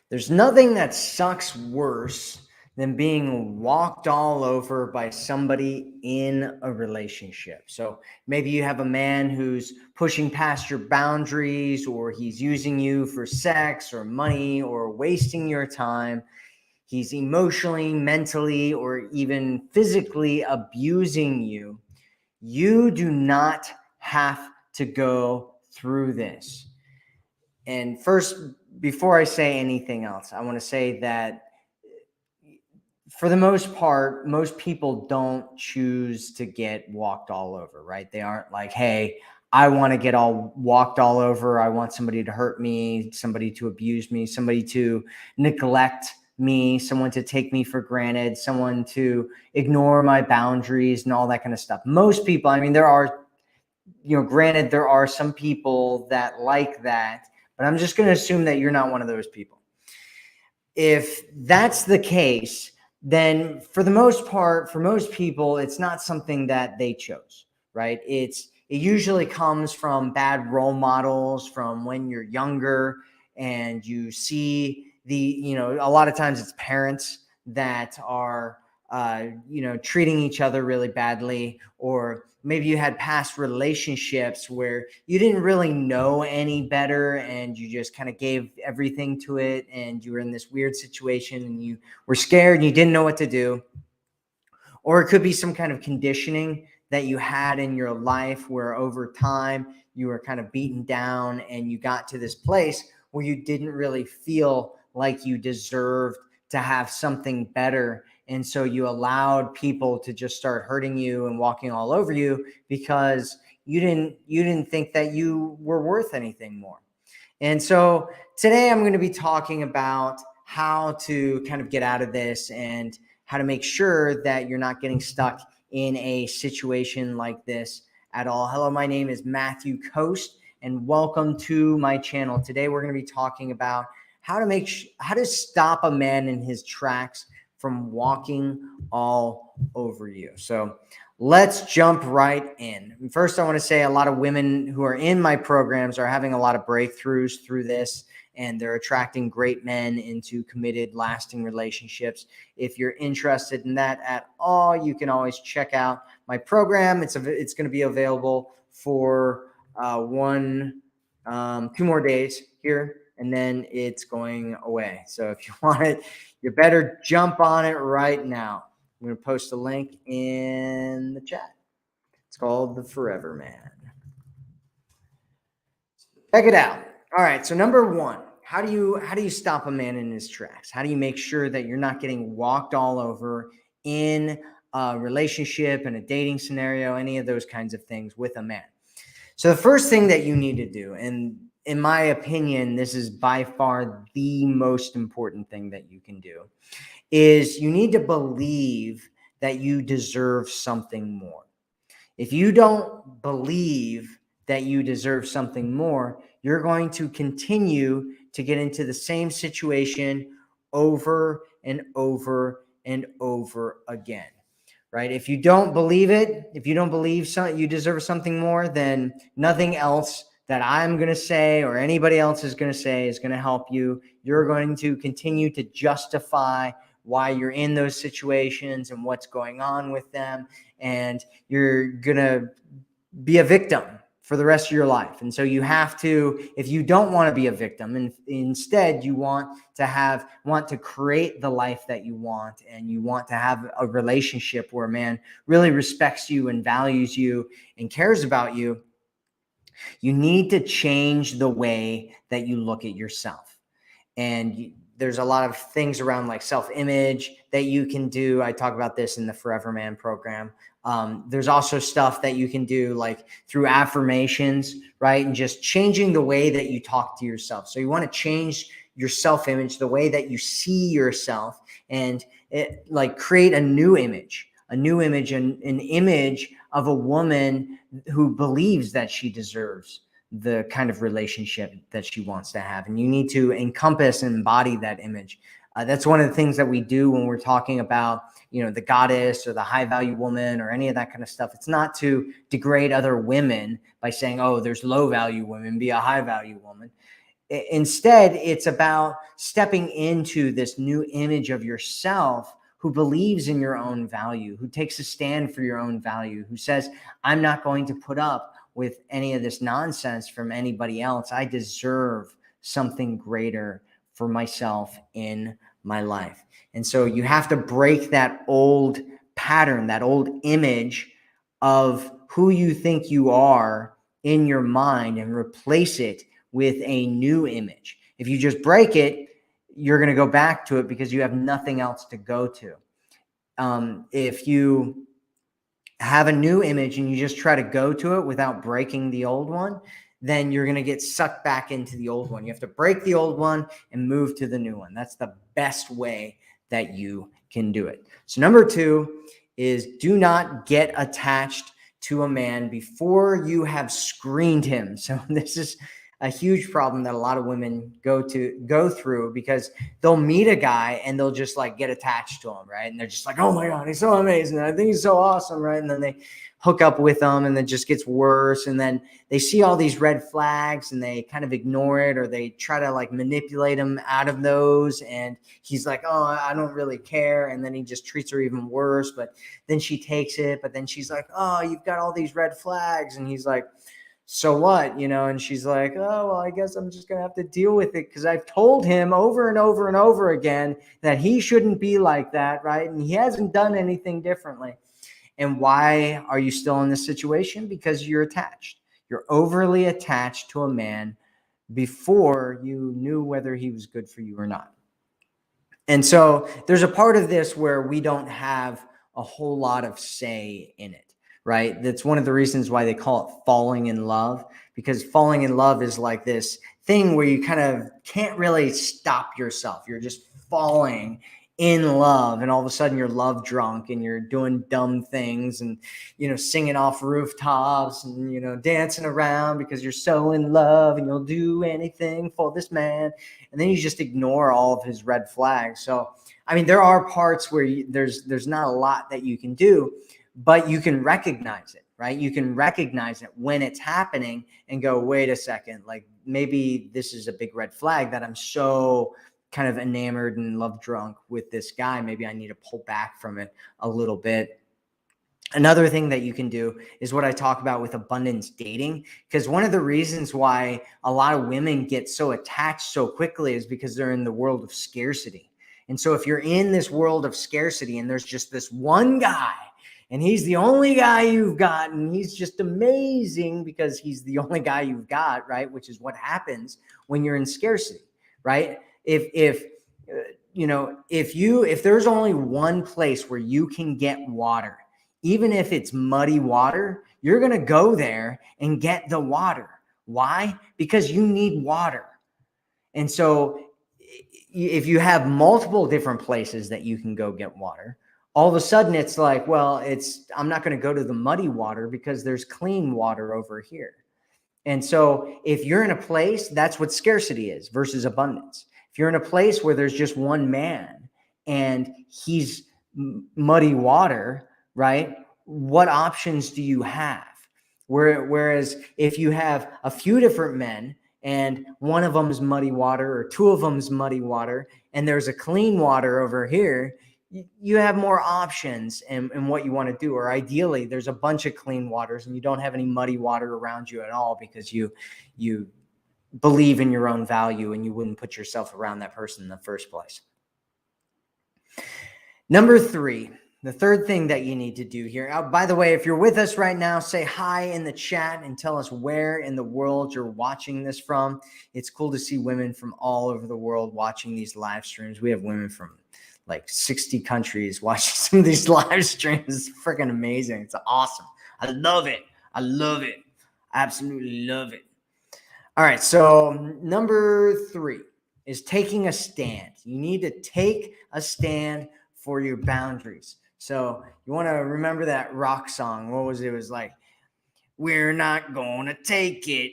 There's nothing that sucks worse than being walked all over by somebody in a relationship. So maybe you have a man who's pushing past your boundaries, or he's using you for sex or money or wasting your time. He's emotionally, mentally, or even physically abusing you. You do not have to go through this. And first, before I say anything else, I want to say that for the most part, most people don't choose to get walked all over, right? They aren't like, hey, I want to get all walked all over. I want somebody to hurt me, somebody to abuse me, somebody to neglect me, someone to take me for granted, someone to ignore my boundaries and all that kind of stuff. Most people, I mean, there are, granted, there are some people that like that, but I'm just going to assume that you're not one of those people. If that's the case, then for the most part, for most people, it's not something that they chose, right? It usually comes from bad role models from when you're younger, and you see a lot of times it's parents that are treating each other really badly, or maybe you had past relationships where you didn't really know any better and you just kind of gave everything to it, and you were in this weird situation and you were scared and you didn't know what to do. Or it could be some kind of conditioning that you had in your life where over time you were kind of beaten down and you got to this place where you didn't really feel like you deserved to have something better. And so you allowed people to just start hurting you and walking all over you because you didn't think that you were worth anything more. And so today I'm going to be talking about how to kind of get out of this and how to make sure that you're not getting stuck in a situation like this at all. Hello, my name is Matthew Coast, and welcome to my channel. Today we're going to be talking about how to stop a man in his tracks from walking all over you. So let's jump right in. First, I want to say a lot of women who are in my programs are having a lot of breakthroughs through this, and they're attracting great men into committed, lasting relationships. If you're interested in that at all, you can always check out my program. It's going to be available for 2 more days here, and then it's going away. So if you want it, you better jump on it right now. I'm going to post a link in the chat. It's called The Forever Man. Check it out. All right. So number one, how do you stop a man in his tracks? How do you make sure that you're not getting walked all over in a relationship, in a dating scenario, any of those kinds of things with a man? So the first thing that you need to do, and in my opinion, this is by far the most important thing that you can do, is you need to believe that you deserve something more. If you don't believe that you deserve something more, you're going to continue to get into the same situation over and over and over again, right? If you don't believe it, if you don't believe you deserve something more, then nothing else that I'm going to say or anybody else is going to say is going to help you. You're going to continue to justify why you're in those situations and what's going on with them, and you're going to be a victim for the rest of your life. And so you have to, if you don't want to be a victim, and instead you want to create the life that you want, and you want to have a relationship where a man really respects you and values you and cares about you, you need to change the way that you look at yourself. And there's a lot of things around like self-image that you can do. I talk about this in the Forever Man program. There's also stuff that you can do like through affirmations, right? And just changing the way that you talk to yourself. So you want to change your self-image, the way that you see yourself, and create a new image, an image of a woman who believes that she deserves the kind of relationship that she wants to have. And you need to encompass and embody that image. That's one of the things that we do when we're talking about, the goddess or the high value woman or any of that kind of stuff. It's not to degrade other women by saying, oh, there's low value women, be a high value woman. Instead, it's about stepping into this new image of yourself who believes in your own value, who takes a stand for your own value, who says, I'm not going to put up with any of this nonsense from anybody else. I deserve something greater for myself in my life. And so you have to break that old pattern, that old image of who you think you are in your mind, and replace it with a new image. If you just break it, you're going to go back to it because you have nothing else to go to. If you have a new image and you just try to go to it without breaking the old one, then you're going to get sucked back into the old one. You have to break the old one and move to the new one. That's the best way that you can do it. So number 2 is do not get attached to a man before you have screened him. So this is a huge problem that a lot of women go through, because they'll meet a guy and they'll just like get attached to him, right? And they're just like, oh my God, he's so amazing. I think he's so awesome, right? And then they hook up with him, and then just gets worse. And then they see all these red flags and they kind of ignore it, or they try to like manipulate him out of those. And he's like, oh, I don't really care. And then he just treats her even worse. But then she takes it. But then she's like, oh, you've got all these red flags. And he's like, so what, and she's like, oh, well, I guess I'm just going to have to deal with it, because I've told him over and over and over again that he shouldn't be like that, right? And he hasn't done anything differently. And why are you still in this situation? Because you're attached. You're overly attached to a man before you knew whether he was good for you or not. And so there's a part of this where we don't have a whole lot of say in it, right? That's one of the reasons why they call it falling in love, because falling in love is like this thing where you kind of can't really stop yourself. You're just falling in love, and all of a sudden you're love drunk and you're doing dumb things and, singing off rooftops and, dancing around because you're so in love and you'll do anything for this man. And then you just ignore all of his red flags. So, I mean, there are parts where there's not a lot that you can do, but you can recognize it, right? You can recognize it when it's happening and go, wait a second, like maybe this is a big red flag that I'm so kind of enamored and love drunk with this guy. Maybe I need to pull back from it a little bit. Another thing that you can do is what I talk about with abundance dating, because one of the reasons why a lot of women get so attached so quickly is because they're in the world of scarcity. And so if you're in this world of scarcity and there's just this one guy and he's the only guy you've got, and he's just amazing because he's the only guy you've got, right? Which is what happens when you're in scarcity, right? If there's only one place where you can get water, even if it's muddy water, you're going to go there and get the water. Why? Because you need water. And so if you have multiple different places that you can go get water, all of a sudden it's like, well, I'm not going to go to the muddy water because there's clean water over here. And so if you're in a place, that's what scarcity is versus abundance. If you're in a place where there's just one man and he's muddy water, right? What options do you have? Whereas if you have a few different men and one of them is muddy water or two of them is muddy water and there's a clean water over here, you have more options in what you want to do. Or ideally, there's a bunch of clean waters and you don't have any muddy water around you at all because you believe in your own value and you wouldn't put yourself around that person in the first place. Number 3, the third thing that you need to do here. By the way, if you're with us right now, say hi in the chat and tell us where in the world you're watching this from. It's cool to see women from all over the world watching these live streams. We have women from like 60 countries watching some of these live streams. It's freaking amazing. It's awesome. I love it. I love it. Absolutely love it. All right. So number 3 is taking a stand. You need to take a stand for your boundaries. So you want to remember that rock song. What was it? It was like, we're not going to take it.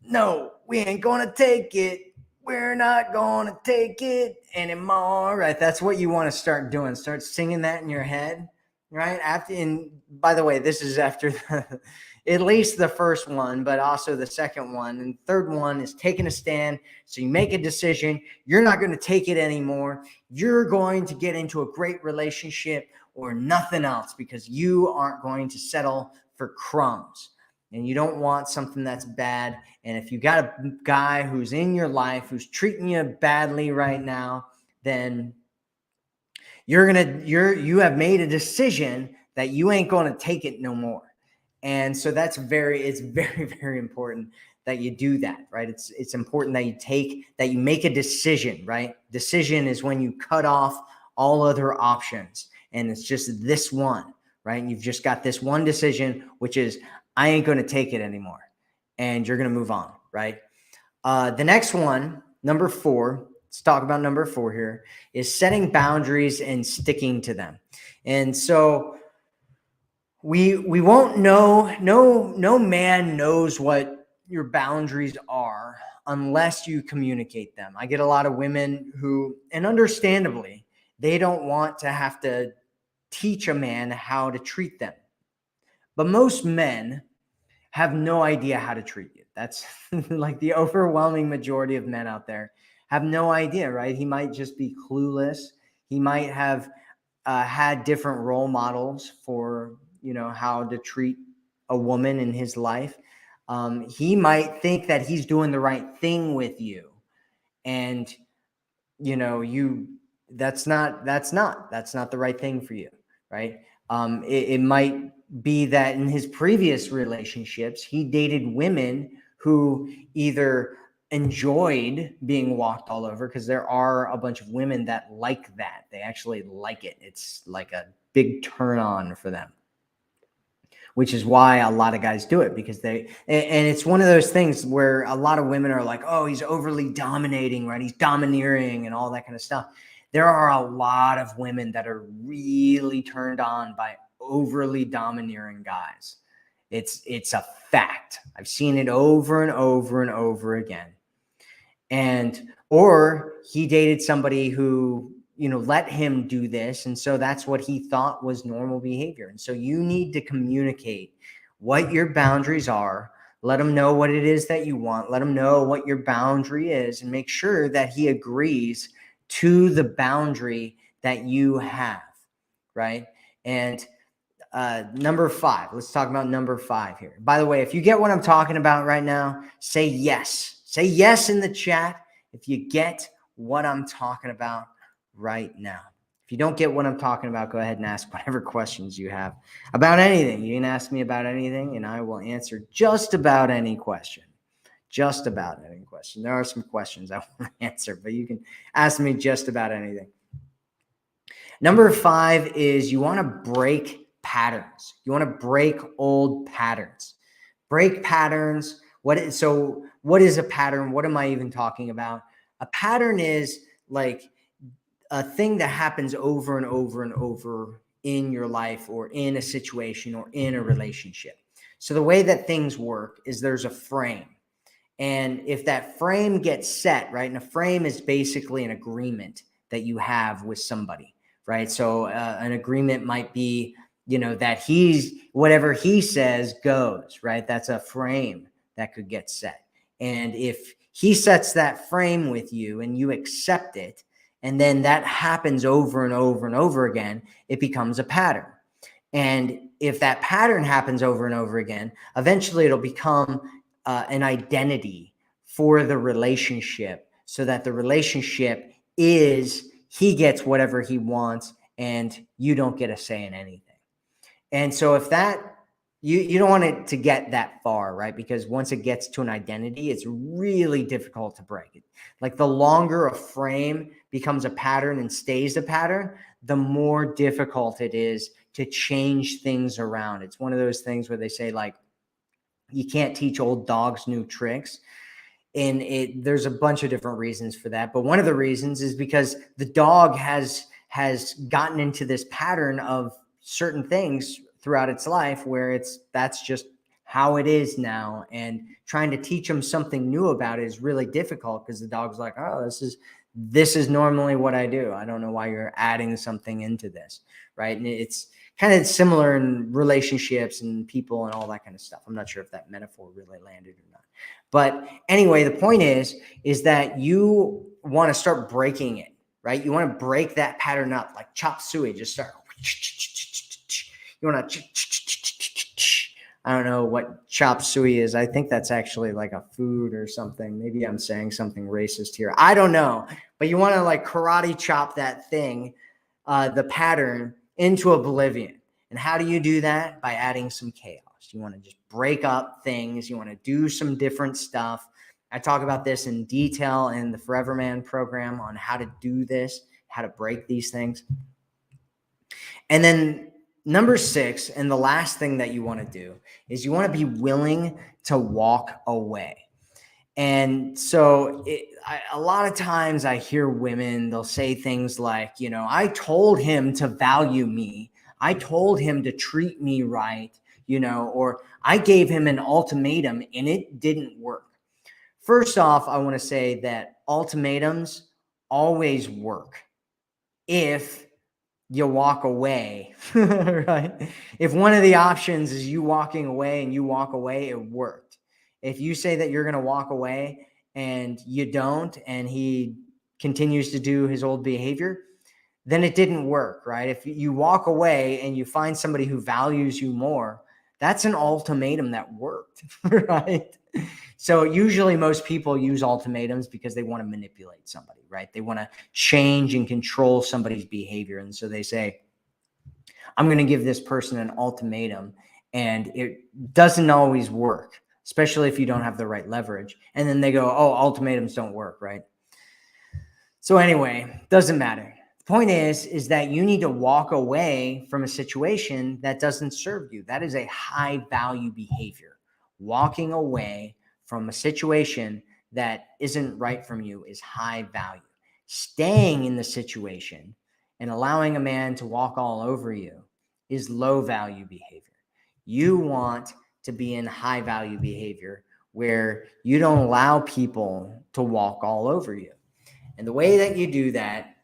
No, we ain't going to take it. We're not going to take it anymore. Right? That's what you want to start doing. Start singing that in your head. Right? And by the way, this is after at least the first one, but also the second one. And the third one is taking a stand. So you make a decision. You're not going to take it anymore. You're going to get into a great relationship or nothing else, because you aren't going to settle for crumbs. And you don't want something that's bad. And if you got a guy who's in your life who's treating you badly right now, then you have made a decision that you ain't going to take it no more. And so it's very, very important that you do that, right? It's important that you make a decision, right? Decision is when you cut off all other options, and it's just this one, right? And you've just got this one decision, which is, I ain't going to take it anymore, and you're going to move on, right? The next one, number 4, let's talk about number 4 here, is setting boundaries and sticking to them. And so we won't know, no man knows what your boundaries are unless you communicate them. I get a lot of women who, and understandably, they don't want to have to teach a man how to treat them. But most men have no idea how to treat you. That's like the overwhelming majority of men out there have no idea, right? He might just be clueless. He might have had different role models for, how to treat a woman in his life. He might think that he's doing the right thing with you, and that's not the right thing for you, right? It might be that in his previous relationships, he dated women who either enjoyed being walked all over, because there are a bunch of women that like that. They actually like it. It's like a big turn on for them, which is why a lot of guys do it, because and it's one of those things where a lot of women are like, oh, he's overly dominating, right? He's domineering and all that kind of stuff. There are a lot of women that are really turned on by overly domineering guys. It's a fact. I've seen it over and over and over again. Or he dated somebody who, let him do this. And so that's what he thought was normal behavior. And so you need to communicate what your boundaries are. Let him know what it is that you want. Let him know what your boundary is, and make sure that he agrees to the boundary that you have, right? And number 5, let's talk about number 5 here. By the way, if you get what I'm talking about right now, say yes. Say yes in the chat if you get what I'm talking about right now. If you don't get what I'm talking about, go ahead and ask whatever questions you have about anything. You can ask me about anything, and I will answer just about any question. Just about any question. There are some questions I want to answer, but you can ask me just about anything. Number 5 is you want to break patterns. You want to break old patterns. Break patterns. What is a pattern? What am I even talking about? A pattern is like a thing that happens over and over and over in your life, or in a situation, or in a relationship. So the way that things work is there's a frame. And if that frame gets set, right, and a frame is basically an agreement that you have with somebody, right? So an agreement might be, that whatever he says goes, right? That's a frame that could get set. And if he sets that frame with you and you accept it, and then that happens over and over and over again, it becomes a pattern. And if that pattern happens over and over again, eventually it'll become an identity for the relationship, so that the relationship is, he gets whatever he wants and you don't get a say in anything. And so if that, you don't want it to get that far, right? Because once it gets to an identity, it's really difficult to break it. Like the longer a frame becomes a pattern and stays a pattern, the more difficult it is to change things around. It's one of those things where they say, like, you can't teach old dogs new tricks. And there's a bunch of different reasons for that. But one of the reasons is because the dog has gotten into this pattern of certain things throughout its life, where that's just how it is now, and trying to teach them something new about it is really difficult because the dog's like, oh, this is normally what I do. I don't know why you're adding something into this, right? And it's kind of similar in relationships and people and all that kind of stuff. I'm not sure if that metaphor really landed or not. But anyway, the point is that you want to start breaking it, right? You want to break that pattern up, like chop suey, just start. You want to, I don't know what chop suey is. I think that's actually like a food or something. Maybe I'm saying something racist here. I don't know. But you want to like karate chop that thing, the pattern, into oblivion. And how do you do that? By adding some chaos. You want to just break up things. You want to do some different stuff. I talk about this in detail in the Forever Man program on how to do this, how to break these things. And then number 6, and the last thing that you want to do is you want to be willing to walk away. And so a lot of times I hear women, they'll say things like, I told him to value me. I told him to treat me right, or I gave him an ultimatum and it didn't work. First off, I want to say that ultimatums always work if you walk away, right? If one of the options is you walking away and you walk away, it worked. If you say that you're going to walk away and you don't, and he continues to do his old behavior, then it didn't work, right? If you walk away and you find somebody who values you more, that's an ultimatum that worked, right? So usually most people use ultimatums because they want to manipulate somebody, right? They want to change and control somebody's behavior. And so they say, I'm going to give this person an ultimatum, and it doesn't always work, especially if you don't have the right leverage. And then they go, oh, ultimatums don't work, right? So anyway, doesn't matter. The point is that you need to walk away from a situation that doesn't serve you. That is a high value behavior. Walking away from a situation that isn't right from you is high value. Staying in the situation and allowing a man to walk all over you is low value behavior. You want to be in high value behavior where you don't allow people to walk all over you. And the way that you do that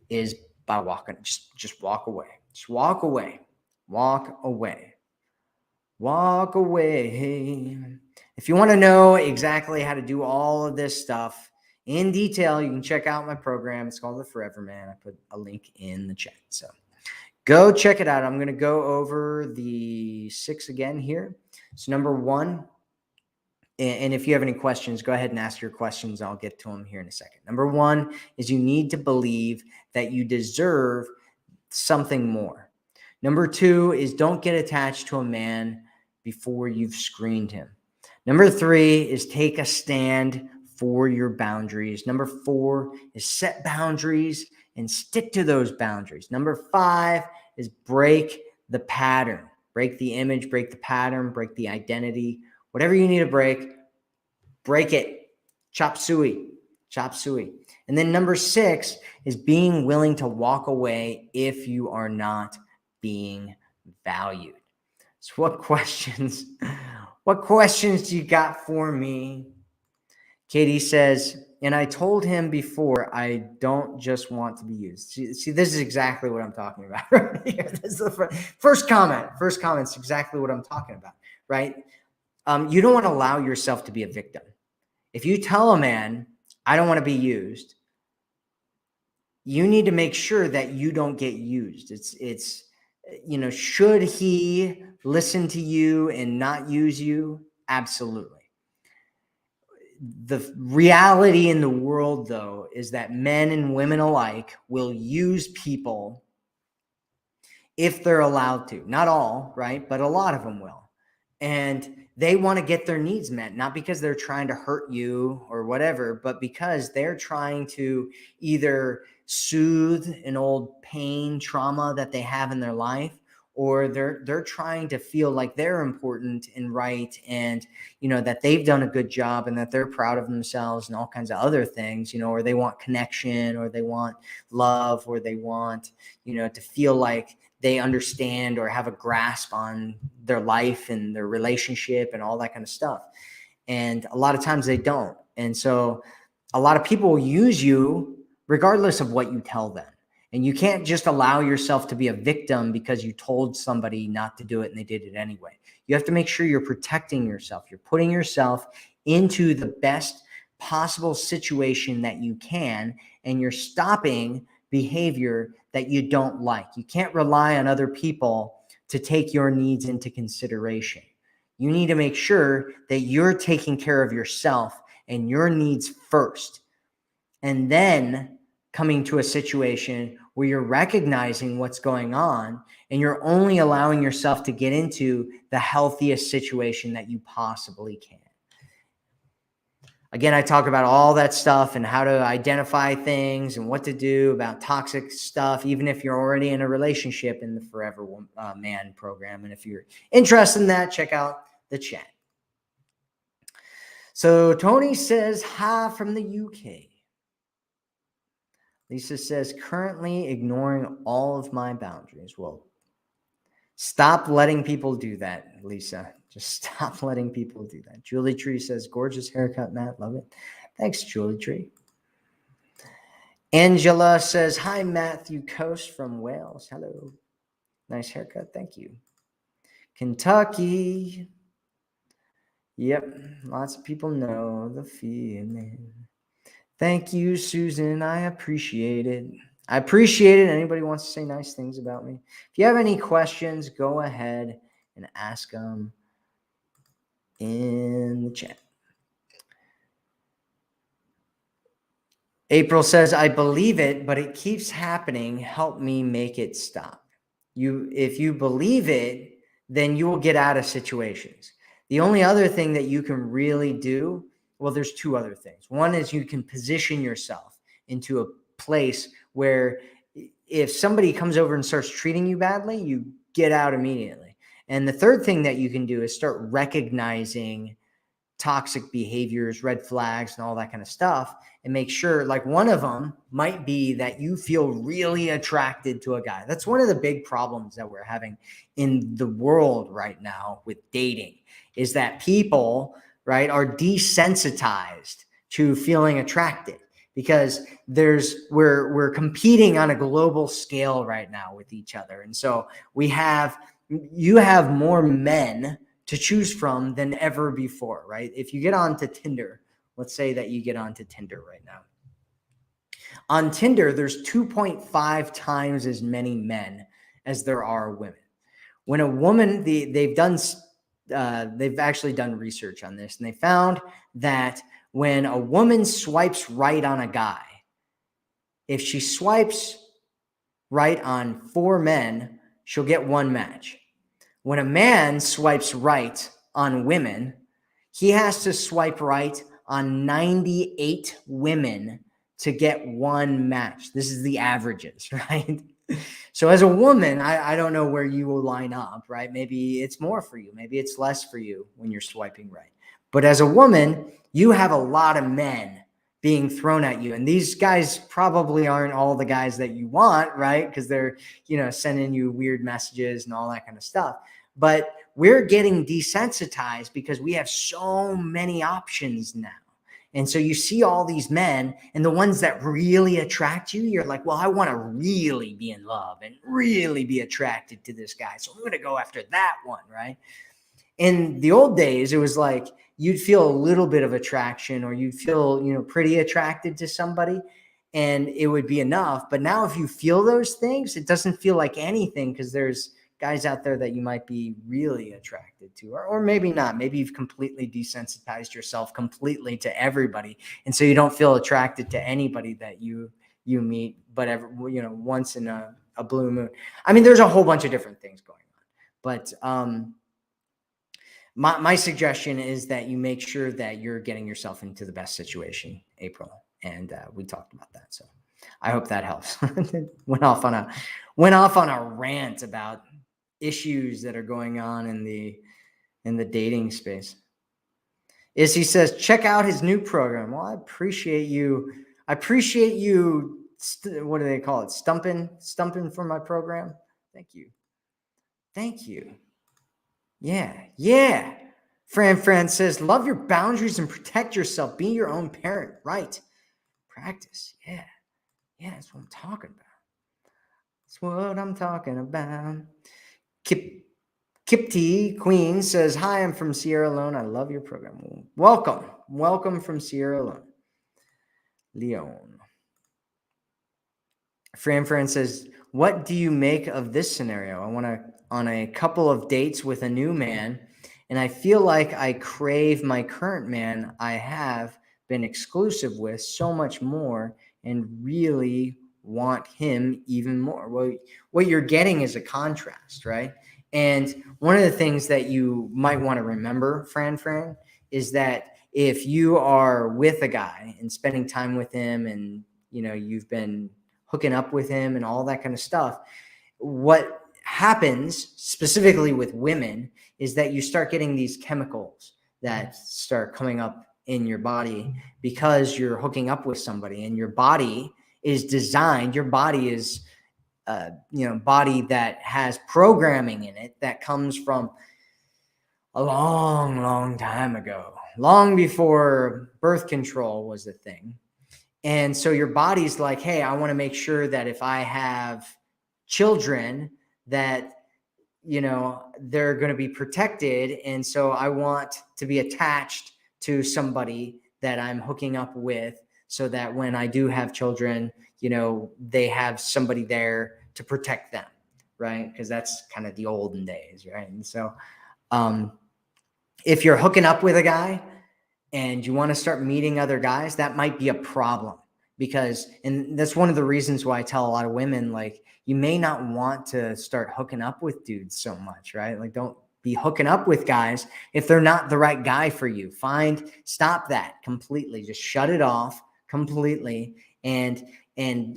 is by walking, just walk away. Just walk away. Walk away. Walk away. If you want to know exactly how to do all of this stuff in detail, you can check out my program. It's called The Forever Man. I put a link in the chat. So go check it out. I'm going to go over the 6 again here. So number 1, and if you have any questions, go ahead and ask your questions. I'll get to them here in a second. Number 1 is you need to believe that you deserve something more. Number 2 is don't get attached to a man before you've screened him. Number 3 is take a stand for your boundaries. Number 4 is set boundaries and stick to those boundaries. Number 5 is break the pattern, break the image, break the pattern, break the identity. Whatever you need to break it. Chop suey. And then number 6 is being willing to walk away if you are not being valued. So what questions do you got for me? Katie says, and I told him before, I don't just want to be used. See, this is exactly what I'm talking about right here. This is the first comment. First comment is exactly what I'm talking about, right? You don't want to allow yourself to be a victim. If you tell a man, I don't want to be used, you need to make sure that you don't get used. It's should he listen to you and not use you? Absolutely. The reality in the world, though, is that men and women alike will use people if they're allowed to. Not all, right? But a lot of them will. And they want to get their needs met, not because they're trying to hurt you or whatever, but because they're trying to either soothe an old pain, trauma that they have in their life, or they're trying to feel like they're important and right, and that they've done a good job and that they're proud of themselves and all kinds of other things, or they want connection, or they want love, or they want to feel like they understand or have a grasp on their life and their relationship and all that kind of stuff. And a lot of times they don't. And so a lot of people will use you regardless of what you tell them. And you can't just allow yourself to be a victim because you told somebody not to do it and they did it anyway. You have to make sure you're protecting yourself. You're putting yourself into the best possible situation that you can, and you're stopping behavior that you don't like. You can't rely on other people to take your needs into consideration. You need to make sure that you're taking care of yourself and your needs first, and then coming to a situation where you're recognizing what's going on and you're only allowing yourself to get into the healthiest situation that you possibly can. Again, I talk about all that stuff and how to identify things and what to do about toxic stuff, even if you're already in a relationship, in the Forever Man program. And if you're interested in that, check out the chat. So Tony says, hi from the UK. Lisa says, currently ignoring all of my boundaries. Well, stop letting people do that, Lisa. Just stop letting people do that. Julie Tree says, gorgeous haircut, Matt. Love it. Thanks, Julie Tree. Angela says, hi, Matthew Coast from Wales. Hello. Nice haircut. Thank you. Kentucky. Yep. Lots of people know the feeling. Thank you, Susan. I appreciate it. I appreciate it. Anybody wants to say nice things about me? If you have any questions, go ahead and ask them in the chat. April says, I believe it, but it keeps happening. Help me make it stop. If you believe it, then you will get out of situations. The only other thing that you can really do, well, there's two other things. One is you can position yourself into a place where if somebody comes over and starts treating you badly, you get out immediately. And the third thing that you can do is start recognizing toxic behaviors, red flags, and all that kind of stuff, and make sure, like, one of them might be that you feel really attracted to a guy. That's one of the big problems that we're having in the world right now with dating, is that people, right, are desensitized to feeling attracted, because we're competing on a global scale right now with each other. And so you have more men to choose from than ever before, right? If you get onto Tinder, let's say that you get onto Tinder right now. On Tinder, there's 2.5 times as many men as there are women. When a woman, they've actually done research on this, and they found that when a woman swipes right on a guy, if she swipes right on 4 men, she'll get 1 match. When a man swipes right on women, he has to swipe right on 98 women to get 1 match. This is the averages, right? So as a woman, I don't know where you will line up, right? Maybe it's more for you. Maybe it's less for you when you're swiping right. But as a woman, you have a lot of men being thrown at you. And these guys probably aren't all the guys that you want, right? Because they're, sending you weird messages and all that kind of stuff. But we're getting desensitized because we have so many options now. And so you see all these men, and the ones that really attract you, you're like, well, I want to really be in love and really be attracted to this guy. So I'm going to go after that one, right? In the old days, it was like you'd feel a little bit of attraction, or you'd feel, pretty attracted to somebody, and it would be enough. But now if you feel those things, it doesn't feel like anything, because there's guys out there that you might be really attracted to, or maybe not. Maybe you've completely desensitized yourself completely to everybody, and so you don't feel attracted to anybody that you meet, but once in a blue moon. I mean, there's a whole bunch of different things going on, but my suggestion is that you make sure that you're getting yourself into the best situation, April, and we talked about that. So I hope that helps. went off on a rant about issues that are going on in the dating space. He says, check out his new program. Well, I appreciate you. What do they call it? Stumping for my program. Thank you. Yeah. Fran says, love your boundaries and protect yourself. Be your own parent. Right. Practice. Yeah, that's what I'm talking about. Kipti Queen says, hi, I'm from Sierra Leone. I love your program. Welcome from Sierra Leone. Fran says, what do you make of this scenario? I want to on a couple of dates with a new man, and I feel like I crave my current man I have been exclusive with so much more and really want him even more. Well, what you're getting is a contrast, right? And one of the things that you might want to remember, Fran, is that if you are with a guy and spending time with him and, you've been hooking up with him and all that kind of stuff, what happens specifically with women is that you start getting these chemicals that start coming up in your body because you're hooking up with somebody, and your body is designed, your body is body that has programming in it that comes from a long time ago, long before birth control was a thing. And so your body's like, hey, I want to make sure that if I have children that, they're going to be protected. And so I want to be attached to somebody that I'm hooking up with so that when I do have children, they have somebody there to protect them, right? Because that's kind of the olden days, right? And so if you're hooking up with a guy and you want to start meeting other guys, that might be a problem, and that's one of the reasons why I tell a lot of women, like, you may not want to start hooking up with dudes so much, right? Like, don't be hooking up with guys if they're not the right guy for you. Stop that completely. Just shut it off completely and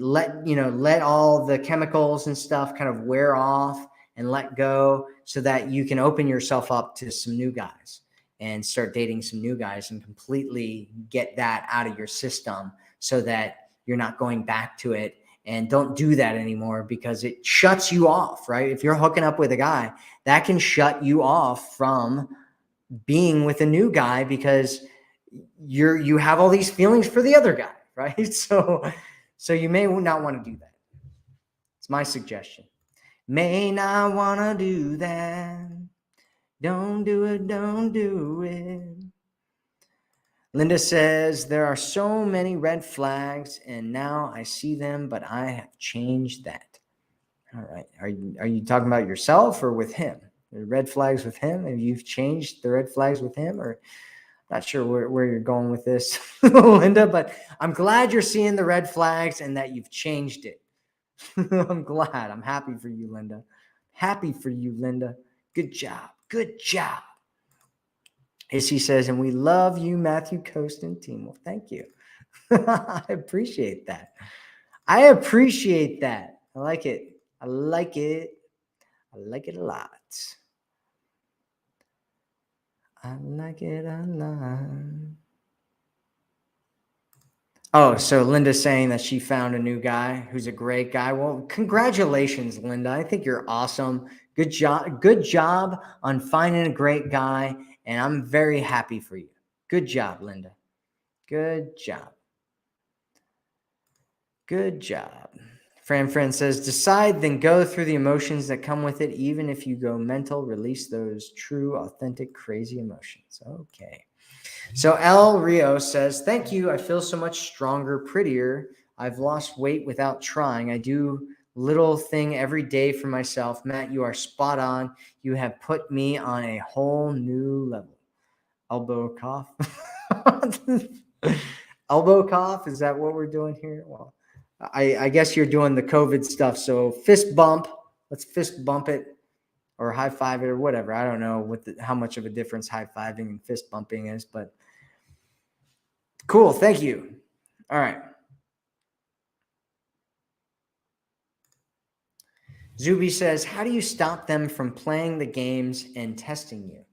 let all the chemicals and stuff kind of wear off and let go so that you can open yourself up to some new guys and start dating some new guys and completely get that out of your system so that you're not going back to it. And don't do that anymore because it shuts you off, right? If you're hooking up with a guy, that can shut you off from being with a new guy because you have all these feelings for the other guy, right? So you may not want to do that. It's my suggestion. May not want to do that. Don't do it. Linda says, there are so many red flags and now I see them, but I have changed that. All right. Are you talking about yourself or with him? The red flags with him? Have you changed the red flags with him? Or not sure where you're going with this, Linda, but I'm glad you're seeing the red flags and that you've changed it. I'm glad. I'm happy for you, Linda. Good job. He says, and we love you, Matthew Coast and team. Well, thank you. I appreciate that. I like it. I like it a lot. I like it a lot. Oh, so Linda's saying that she found a new guy who's a great guy. Well, congratulations, Linda. I think you're awesome. Good job on finding a great guy. And I'm very happy for you. Good job, Linda. Good job. Fran says, decide, then go through the emotions that come with it. Even if you go mental, release those true, authentic, crazy emotions. Okay. So El Rio says, thank you. I feel so much stronger, prettier. I've lost weight without trying. I do little thing every day for myself. Matt, you are spot on. You have put me on a whole new level. Elbow cough. Elbow cough. Is that what we're doing here? Well, I guess you're doing the COVID stuff. So fist bump. Let's fist bump it or high five it or whatever. I don't know how much of a difference high fiving and fist bumping is, but cool. Thank you. All right. Zuby says, how do you stop them from playing the games and testing you?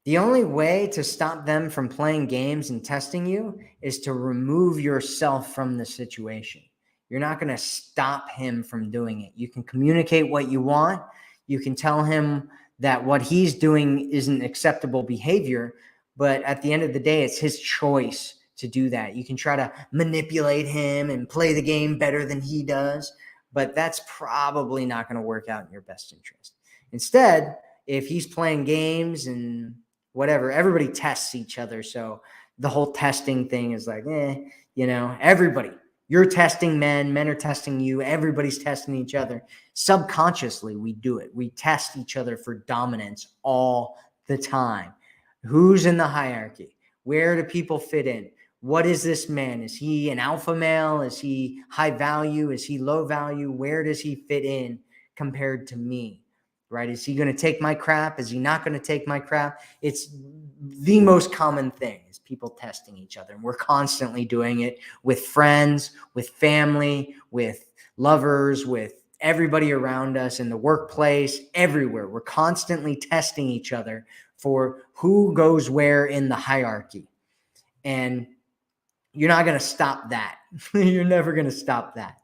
The only way to stop them from playing games and testing you is to remove yourself from the situation. You're not going to stop him from doing it. You can communicate what you want. You can tell him that what he's doing isn't acceptable behavior, but at the end of the day, it's his choice to do that. You can try to manipulate him and play the game better than he does, but that's probably not going to work out in your best interest. Instead, if he's playing games and whatever, everybody tests each other. So the whole testing thing is like, everybody, you're testing men are testing you, everybody's testing each other. Subconsciously, we do it. We test each other for dominance all the time. Who's in the hierarchy? Where do people fit in? What is this man? Is he an alpha male? Is he high value? Is he low value? Where does he fit in compared to me? Right? Is he going to take my crap? Is he not going to take my crap? It's the most common thing is people testing each other. And we're constantly doing it with friends, with family, with lovers, with everybody around us in the workplace, everywhere. We're constantly testing each other for who goes where in the hierarchy. And you're not going to stop that. You're never going to stop that.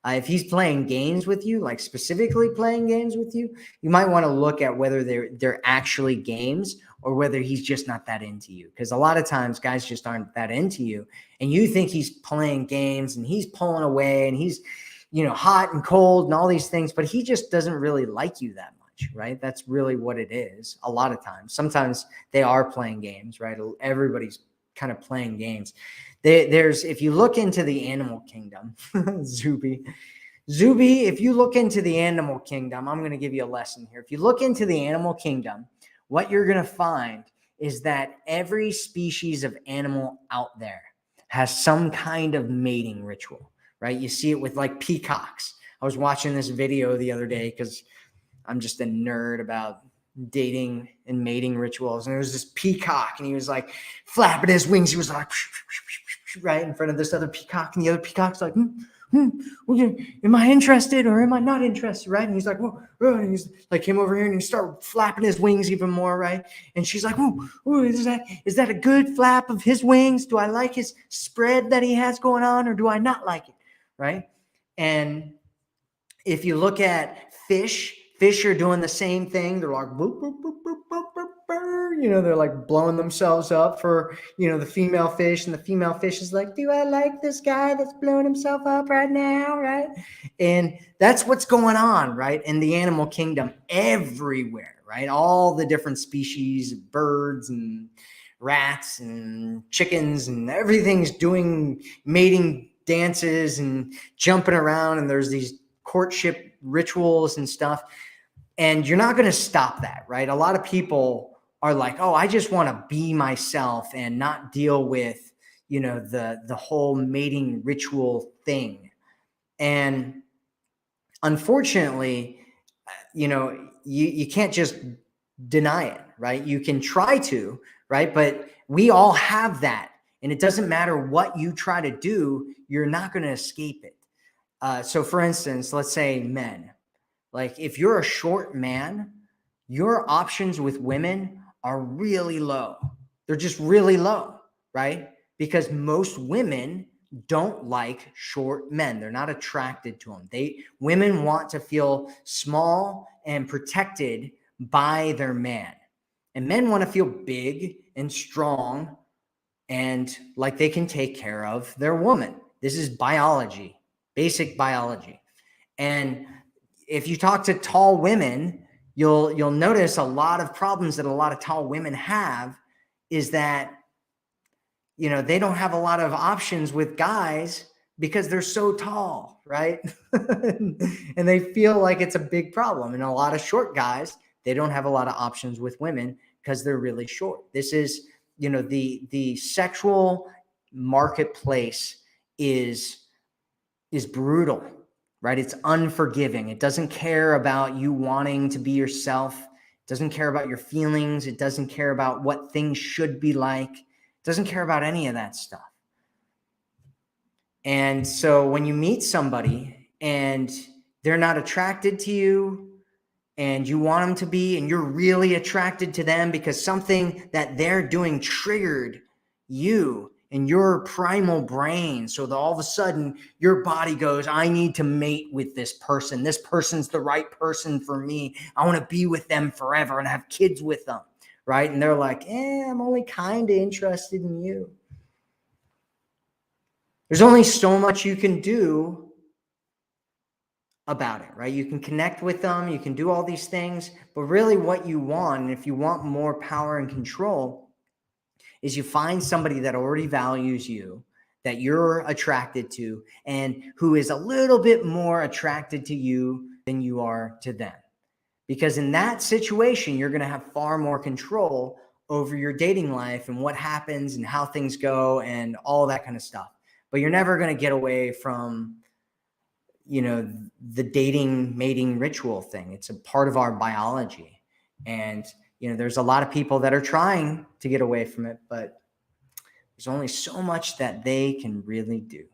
If he's playing games with you, like specifically playing games with you, you might want to look at whether they're actually games or whether he's just not that into you. Because a lot of times guys just aren't that into you, and you think he's playing games and he's pulling away and he's, hot and cold and all these things, but he just doesn't really like you that much, right? That's really what it is. A lot of times, sometimes they are playing games, right? Everybody's kind of playing games. There's, if you look into the animal kingdom, Zuby, if you look into the animal kingdom, I'm going to give you a lesson here. If you look into the animal kingdom, what you're going to find is that every species of animal out there has some kind of mating ritual, right? You see it with like peacocks. I was watching this video the other day because I'm just a nerd about dating and mating rituals. And there was this peacock and he was like flapping his wings. He was like, right in front of this other peacock, and the other peacock's like, am I interested or am I not interested, right? And he's like, and he's like, came over here and he started flapping his wings even more, right? And she's like, is that a good flap of his wings? Do I like his spread that he has going on, or do I not like it, right? And if you look at fish are doing the same thing. They're like, boop, boop, boop, boop, boop, boop, boop. They're like blowing themselves up for, the female fish. And the female fish is like, do I like this guy that's blowing himself up right now, right? And that's what's going on, right? In the animal kingdom everywhere, right? All the different species of birds and rats and chickens and everything's doing mating dances and jumping around. And there's these courtship rituals and stuff. And you're not going to stop that, right? A lot of people are like, oh, I just want to be myself and not deal with, the whole mating ritual thing. And unfortunately, you can't just deny it, right? You can try to, right? But we all have that. And it doesn't matter what you try to do, you're not going to escape it. So for instance, let's say men. Like if you're a short man, your options with women are really low. They're just really low, right? Because most women don't like short men. They're not attracted to them. Women want to feel small and protected by their man. And men want to feel big and strong and like they can take care of their woman. This is biology, basic biology. And if you talk to tall women, you'll notice a lot of problems that a lot of tall women have is that, they don't have a lot of options with guys because they're so tall, right? And they feel like it's a big problem. And a lot of short guys, they don't have a lot of options with women because they're really short. This is, the sexual marketplace is brutal. Right? It's unforgiving. It doesn't care about you wanting to be yourself. It doesn't care about your feelings. It doesn't care about what things should be like. It doesn't care about any of that stuff. And so when you meet somebody and they're not attracted to you and you want them to be, and you're really attracted to them because something that they're doing triggered you and your primal brain. So that all of a sudden your body goes, I need to mate with this person. This person's the right person for me. I want to be with them forever and have kids with them. Right. And they're like, I'm only kind of interested in you. There's only so much you can do about it, right? You can connect with them, you can do all these things, but really what you want, and if you want more power and control, is you find somebody that already values you, that you're attracted to, and who is a little bit more attracted to you than you are to them. Because in that situation, you're going to have far more control over your dating life and what happens and how things go and all that kind of stuff. But you're never going to get away from, the dating mating ritual thing. It's a part of our biology. And, there's a lot of people that are trying to get away from it, but there's only so much that they can really do.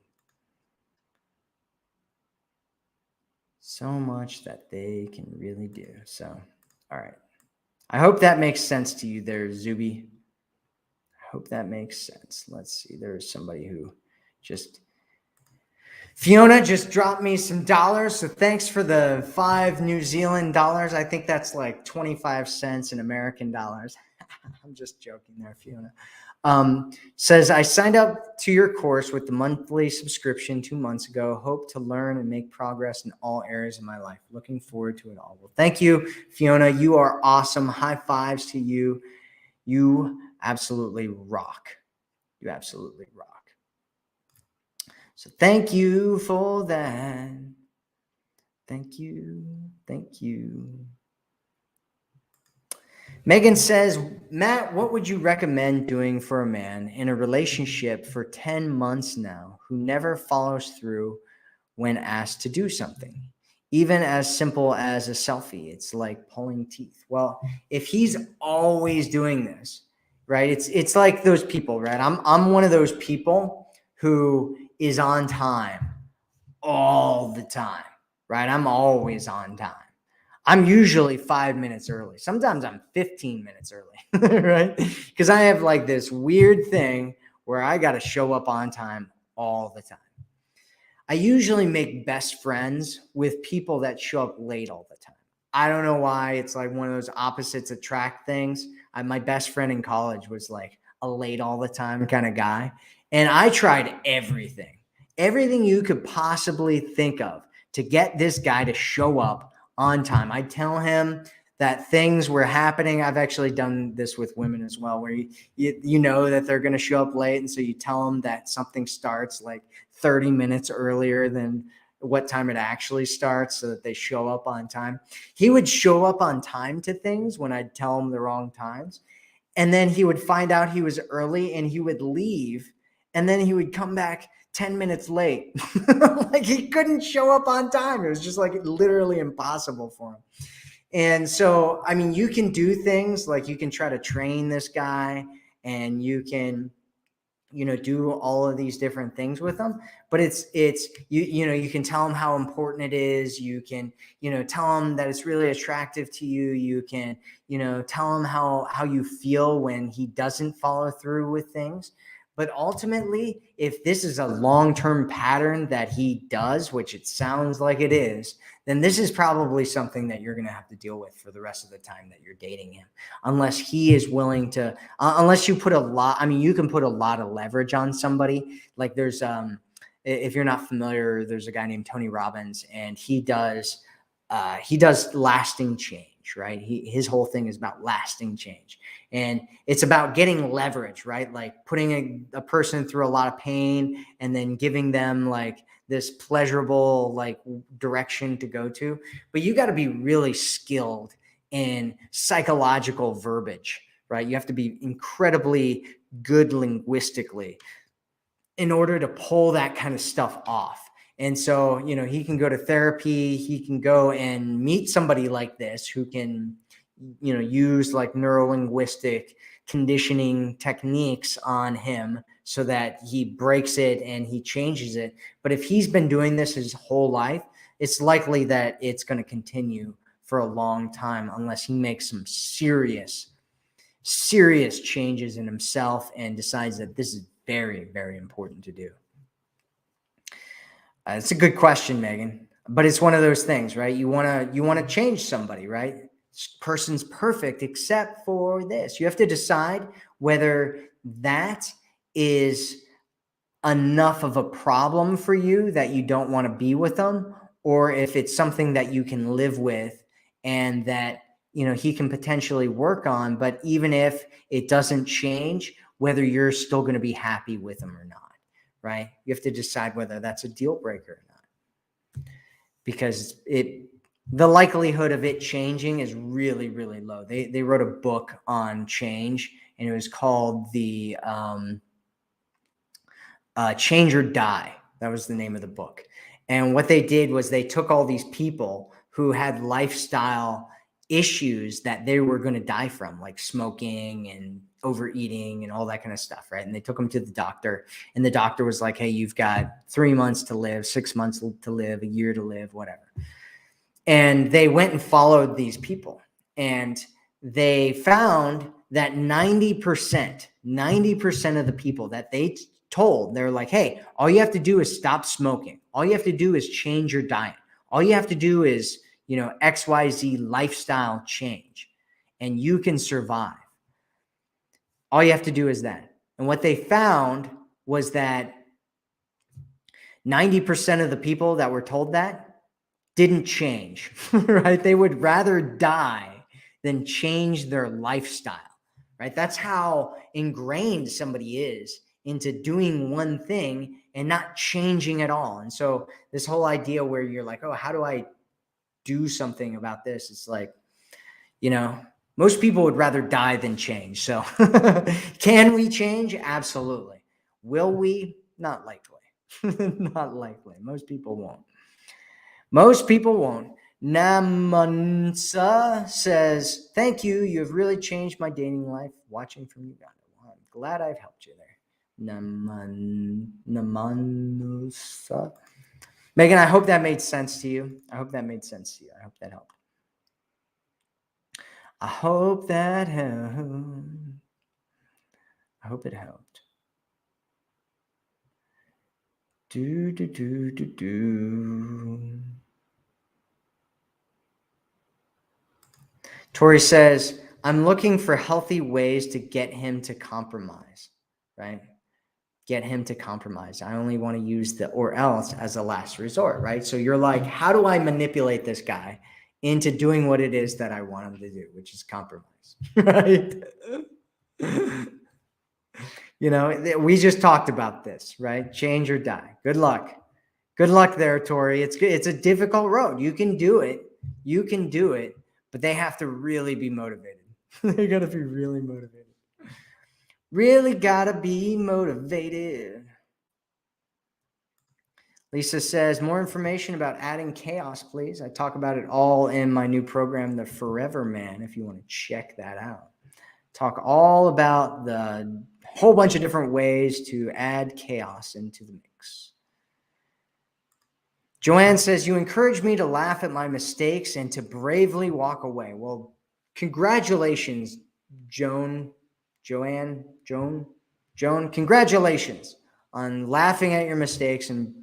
So much that they can really do. So, all right. I hope that makes sense to you there, Zuby. I hope that makes sense. Let's see. There's somebody who Fiona just dropped me some dollars. So thanks for the 5 New Zealand dollars. I think that's like 25 cents in American dollars. I'm just joking there, Fiona. Says, I signed up to your course with the monthly subscription 2 months ago. Hope to learn and make progress in all areas of my life. Looking forward to it all. Well, thank you, Fiona. You are awesome. High fives to you. You absolutely rock. You absolutely rock. So thank you for that. Thank you. Thank you. Megan says, Matt, what would you recommend doing for a man in a relationship for 10 months now who never follows through when asked to do something? Even as simple as a selfie. It's like pulling teeth. Well, if he's always doing this, right? It's like those people, right? I'm one of those people who is on time all the time, right? I'm always on time. I'm usually 5 minutes early. Sometimes I'm 15 minutes early, right? Because I have like this weird thing where I got to show up on time all the time. I usually make best friends with people that show up late all the time. I don't know why. It's like one of those opposites attract things. My best friend in college was like a late all the time kind of guy. And I tried everything you could possibly think of to get this guy to show up on time. I tell him that things were happening. I've actually done this with women as well, where you know that they're going to show up late. And so you tell them that something starts like 30 minutes earlier than what time it actually starts so that they show up on time. He would show up on time to things when I'd tell him the wrong times. And then he would find out he was early and he would leave. And then he would come back 10 minutes late. Like he couldn't show up on time. It was just like literally impossible for him. And so, I mean, you can do things like you can try to train this guy and you can, do all of these different things with them, but it's, you can tell him how important it is. You can, tell him that it's really attractive to you. You can, tell him how you feel when he doesn't follow through with things. But ultimately, if this is a long-term pattern that he does, which it sounds like it is, then this is probably something that you're going to have to deal with for the rest of the time that you're dating him. Unless he is willing to, unless you put you can put a lot of leverage on somebody. Like there's, if you're not familiar, there's a guy named Tony Robbins, and he does lasting change. Right. His whole thing is about lasting change, and it's about getting leverage, right? Like putting a person through a lot of pain and then giving them like this pleasurable like direction to go to. But you got to be really skilled in psychological verbiage, right? You have to be incredibly good linguistically in order to pull that kind of stuff off. And so, he can go to therapy, he can go and meet somebody like this who can, use like neuro-linguistic conditioning techniques on him so that he breaks it and he changes it. But if he's been doing this his whole life, it's likely that it's going to continue for a long time unless he makes some serious changes in himself and decides that this is very, very important to do. It's a good question, Megan, but it's one of those things, right? You want to change somebody, right? This person's perfect except for this. You have to decide whether that is enough of a problem for you that you don't want to be with them, or if it's something that you can live with and that, you know, he can potentially work on. But even if it doesn't change, whether you're still going to be happy with him or not, right? You have to decide whether that's a deal breaker or not, because the likelihood of it changing is really, really low. They wrote a book on change, and it was called the Change or Die. That was the name of the book. And what they did was they took all these people who had lifestyle issues that they were going to die from, like smoking and overeating and all that kind of stuff, right? And they took them to the doctor, and the doctor was like, hey, you've got 3 months to live, 6 months to live, a year to live, whatever. And they went and followed these people, and they found that 90% of the people that they told, they're like, hey, all you have to do is stop smoking. All you have to do is change your diet. All you have to do is, you know, XYZ lifestyle change, and you can survive. All you have to do is that. And what they found was that 90% of the people that were told that didn't change, right? They would rather die than change their lifestyle, right? That's how ingrained somebody is into doing one thing and not changing at all. And so this whole idea where you're like, oh, how do I do something about this? It's like, you know, most people would rather die than change. So can we change? Absolutely. Will we? Not likely. Not likely. Most people won't. Most people won't. Namansa says, thank you. You have really changed my dating life watching from Uganda. Well, I'm glad I've helped you there. Namanusa. Megan, I hope that made sense to you. I hope that made sense to you. I hope that helped. I hope that helped. I hope it helped. Tori says, I'm looking for healthy ways to get him to compromise, right? Get him to compromise. I only want to use the or else as a last resort, right? So you're like, how do I manipulate this guy into doing what it is that I want him to do, which is compromise, right? You know, we just talked about this, right? Change or die. Good luck. Good luck there, Tori. It's good. It's a difficult road. You can do it. You can do it, but they have to really be motivated. They got to be really motivated. Really got to be motivated. Lisa says, more information about adding chaos, please. I talk about it all in my new program, The Forever Man, if you want to check that out. Talk all about the whole bunch of different ways to add chaos into the mix. Joanne says, you encourage me to laugh at my mistakes and to bravely walk away. Well, congratulations, Joan, congratulations on laughing at your mistakes. And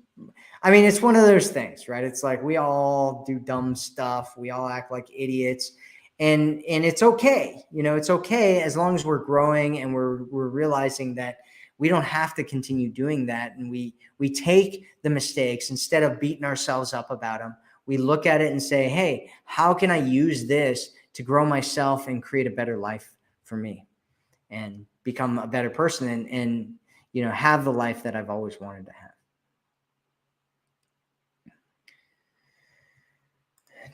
I mean, it's one of those things, right? It's like we all do dumb stuff. We all act like idiots. And it's okay. You know, it's okay as long as we're growing and we're realizing that we don't have to continue doing that. And we take the mistakes instead of beating ourselves up about them. We look at it and say, hey, how can I use this to grow myself and create a better life for me and become a better person and you know, have the life that I've always wanted to have.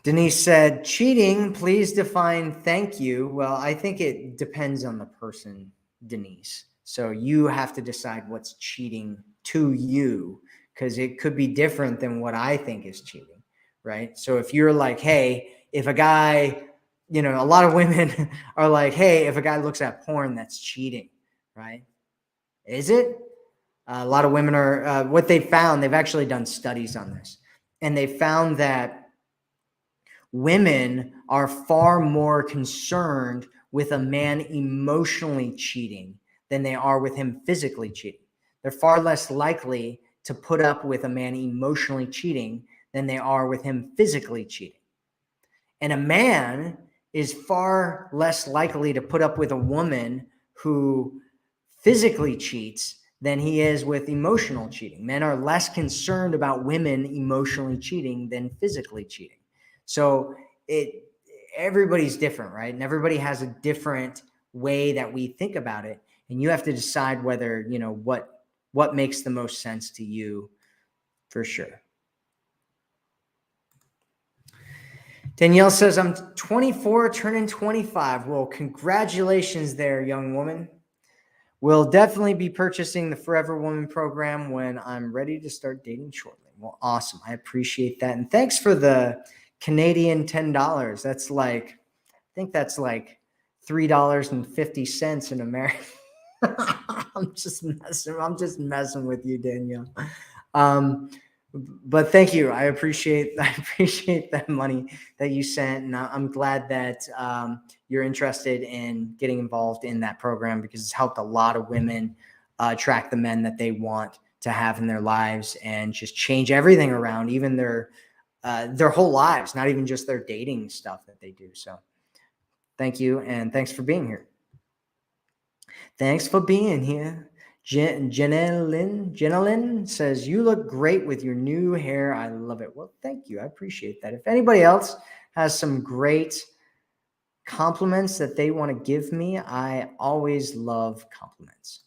Denise said, cheating, please define thank you. Well, I think it depends on the person, Denise. So you have to decide what's cheating to you, because it could be different than what I think is cheating, right? So if you're like, hey, if a guy, you know, a lot of women are like, hey, if a guy looks at porn, that's cheating, right? Is it? A lot of women are, what they found, they've actually done studies on this. And they found that women are far more concerned with a man emotionally cheating than they are with him physically cheating. They're far less likely to put up with a man emotionally cheating than they are with him physically cheating. And a man is far less likely to put up with a woman who physically cheats than he is with emotional cheating. Men are less concerned about women emotionally cheating than physically cheating. So everybody's different, right? And everybody has a different way that we think about it. And you have to decide whether, what makes the most sense to you, for sure. Danielle says, I'm 24, turning 25. Well, congratulations there, young woman. We'll definitely be purchasing the Forever Woman program when I'm ready to start dating shortly. Well, awesome. I appreciate that. And thanks for the Canadian $10. That's like, I think that's like $3.50 in America. I'm just messing with you, Danielle. But thank you. I appreciate that money that you sent, and I'm glad that you're interested in getting involved in that program, because it's helped a lot of women attract the men that they want to have in their lives, and just change everything around, even their whole lives, not even just their dating stuff that they do. So thank you, and thanks for being here. Thanks for being here. Jenelyn says, you look great with your new hair. I love it. Well, thank you. I appreciate that. If anybody else has some great compliments that they want to give me, I always love compliments.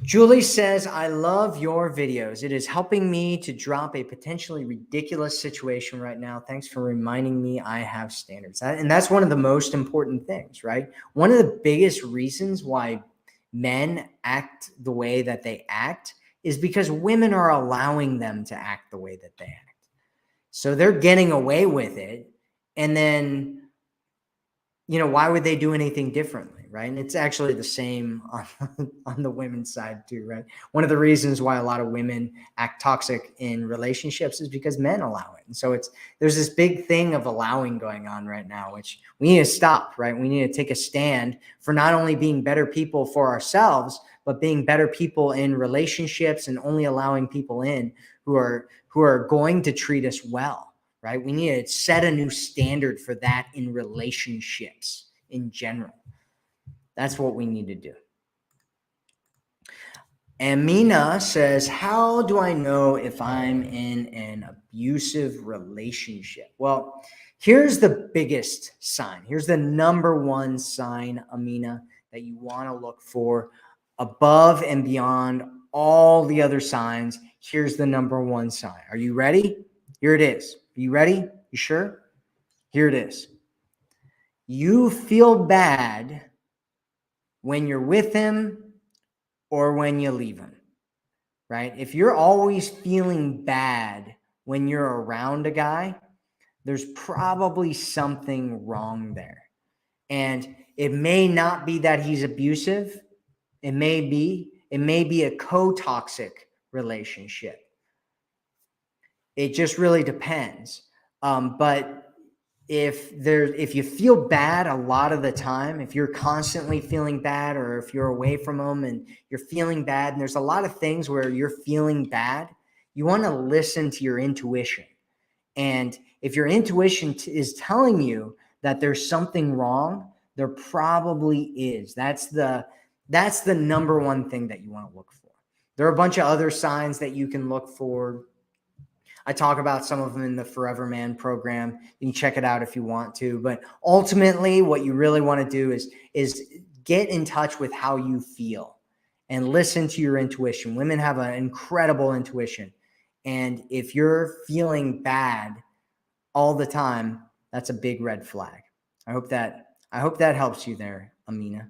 Julie says, I love your videos. It is helping me to drop a potentially ridiculous situation right now. Thanks for reminding me I have standards. And that's one of the most important things, right? One of the biggest reasons why men act the way that they act is because women are allowing them to act the way that they act. So they're getting away with it. And then, why would they do anything differently, right? And it's actually the same on the women's side too, right? One of the reasons why a lot of women act toxic in relationships is because men allow it. And so there's this big thing of allowing going on right now, which we need to stop, right? We need to take a stand for not only being better people for ourselves, but being better people in relationships, and only allowing people in who are going to treat us well. Right? We need to set a new standard for that in relationships in general. That's what we need to do. Amina says, how do I know if I'm in an abusive relationship? Well, here's the biggest sign. Here's the number one sign, Amina, that you want to look for above and beyond all the other signs. Here's the number one sign. Are you ready? Here it is. Are you ready? You sure? Here it is. You feel bad when you're with him or when you leave him, right? If you're always feeling bad when you're around a guy, there's probably something wrong there. And it may not be that he's abusive. It may be a co-toxic relationship. It just really depends. But if you feel bad a lot of the time, if you're constantly feeling bad, or if you're away from them and you're feeling bad, and there's a lot of things where you're feeling bad, you want to listen to your intuition. And if your intuition is telling you that there's something wrong, there probably is. That's the number one thing that you want to look for. There are a bunch of other signs that you can look for. I talk about some of them in the Forever Man program. You can check it out if you want to. But ultimately, what you really want to do is get in touch with how you feel and listen to your intuition. Women have an incredible intuition. And if you're feeling bad all the time, that's a big red flag. I hope that helps you there, Amina.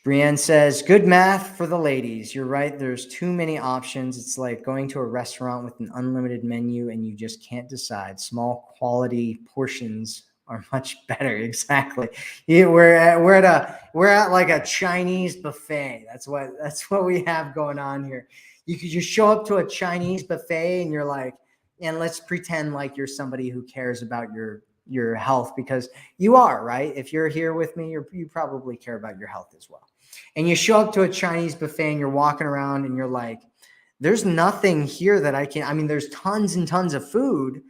Brienne says, good math for the ladies. You're right. There's too many options. It's like going to a restaurant with an unlimited menu and you just can't decide. Small quality portions are much better. Exactly. We're at like a Chinese buffet. That's what we have going on here. You could just show up to a Chinese buffet and you're like, and let's pretend like you're somebody who cares about your health, because you are, right? If you're here with me, you probably care about your health as well. And you show up to a Chinese buffet and you're walking around and you're like, there's nothing here that I mean, there's tons and tons of food,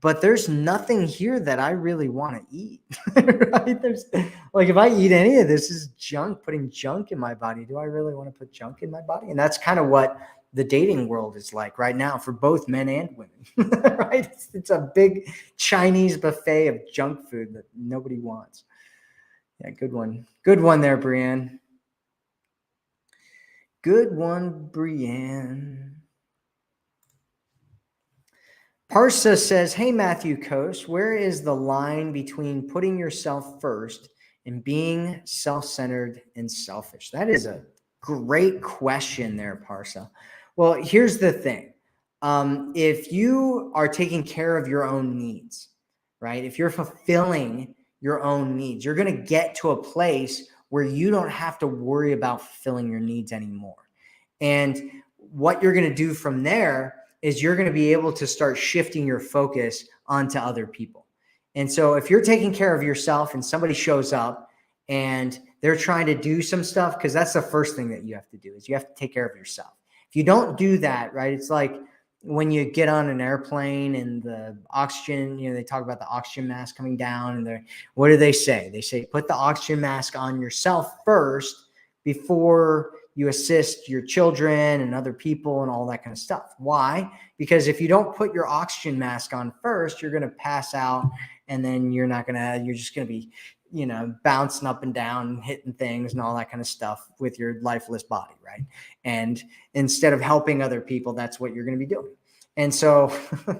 but there's nothing here that I really want to eat. Right? There's like, if I eat any of this is junk, putting junk in my body. Do I really want to put junk in my body? And that's kind of what the dating world is like right now for both men and women. Right? It's a big Chinese buffet of junk food that nobody wants. Yeah, good one. Good one there, Brienne. Good one, Brienne. Parsa says, hey, Matthew Coase, where is the line between putting yourself first and being self-centered and selfish? That is a great question there, Parsa. Well, here's the thing. If you are taking care of your own needs, right? If you're fulfilling your own needs, you're going to get to a place where you don't have to worry about fulfilling your needs anymore. And what you're going to do from there is you're going to be able to start shifting your focus onto other people. And so if you're taking care of yourself and somebody shows up and they're trying to do some stuff, because that's the first thing that you have to do, is you have to take care of yourself. If you don't do that, right, it's like when you get on an airplane and the oxygen, they talk about the oxygen mask coming down, and what do they say? They say, put the oxygen mask on yourself first before you assist your children and other people and all that kind of stuff. Why? Because if you don't put your oxygen mask on first, you're going to pass out, and then you're just going to be, bouncing up and down, hitting things and all that kind of stuff with your lifeless body, right? And instead of helping other people, that's what you're going to be doing. And so, God,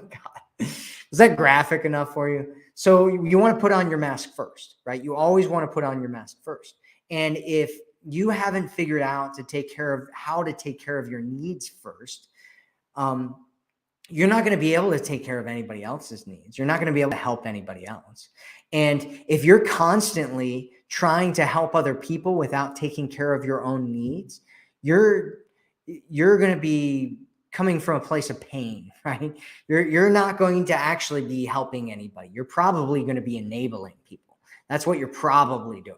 is that graphic enough for you? So you want to put on your mask first, right? You always want to put on your mask first. And if you haven't figured out how to take care of your needs first, you're not going to be able to take care of anybody else's needs. You're not going to be able to help anybody else. And if you're constantly trying to help other people without taking care of your own needs, you're going to be coming from a place of pain, right? You're not going to actually be helping anybody. You're probably going to be enabling people. That's what you're probably doing,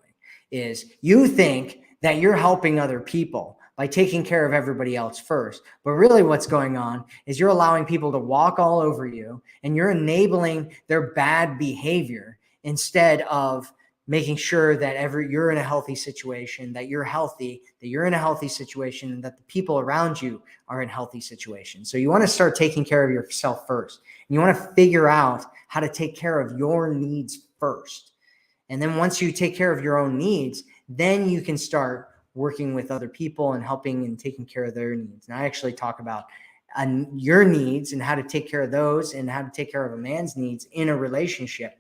is you think that you're helping other people by taking care of everybody else first. But really what's going on is you're allowing people to walk all over you, and you're enabling their bad behavior instead of making sure that you're in a healthy situation, that you're healthy, that you're in a healthy situation, and that the people around you are in healthy situations. So you want to start taking care of yourself first. And you want to figure out how to take care of your needs first. And then once you take care of your own needs, then you can start working with other people and helping and taking care of their needs. And I actually talk about your needs and how to take care of those, and how to take care of a man's needs in a relationship